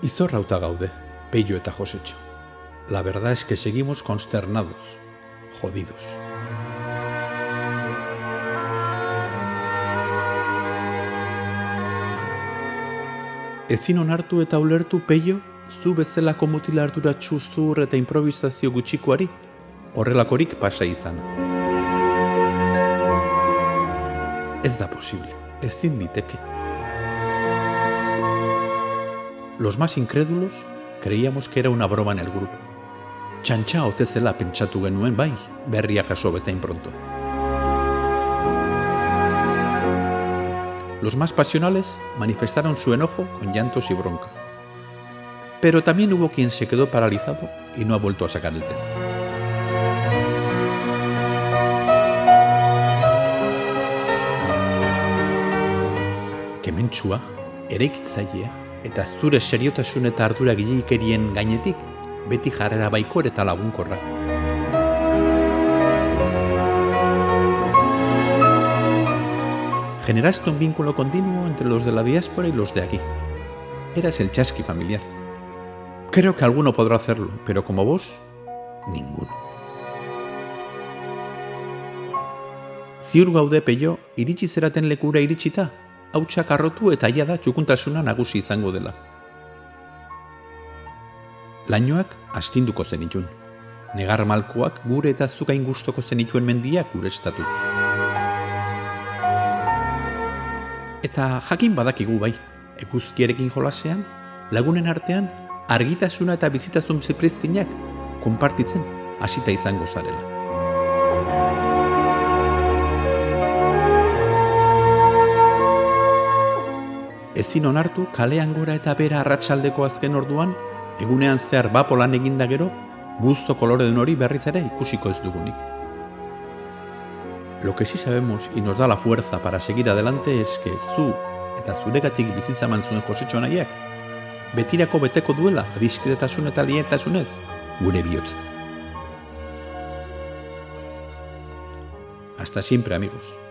Izorrauta gaude, Pello eta Josetxo. La verdad es que seguimos consternados, jodidos. Ezin onartu eta ulertu, Pello, zu bezalako mutila arduratsu zur eta improvisazio gutxikoari, horrelakorik pasa izan. Ez da posible, ezin liteke. Los más incrédulos creíamos que era una broma en el grupo. Txantxa ote zela pentsatu genuen bai, berria jaso bezain pronto. Los más pasionales manifestaron su enojo con llantos y bronca. Pero también hubo quien se quedó paralizado y no ha vuelto a sacar el tema. Kementsua, eraikitzailea, eta zure seriotasun eta ardura gehiagikerien gainetik, beti jarrera baikor eta lagunkorra. Generaste un vínculo continuo entre los de la diáspora y los de aquí. Eras el chasqui familiar. Creo que alguno podrá hacerlo, pero como vos, ninguno. Ziur gaude, Pello, iritsi zeraten lekura iritsita, hautsak arrotu eta ia da txukuntasuna nagusi izango dela. Lainoak astinduko zenitun. Negar malkoak gure eta zugain gustoko zenituen mendiak gure estatuz. Eta jakin badakigu bai, eguzkiarekin jolasean, lagunen artean, argitasuna eta bizitasun zipriztinak konpartitzen hasita izango zarela. Ezin onartu kalean gora eta bera arratsaldeko azken orduan, egunean zehar bapo lan eginda gero, buzto koloredun hori berriz ere ikusiko ez dugunik. Lo que sí sabemos y nos da la fuerza para seguir adelante es que zu eta zuregatik bizitza eman zuen Josetxo anaiak, betirako beteko duela adiskidetasun eta lietasunez gure bihotza. Hasta siempre, amigos.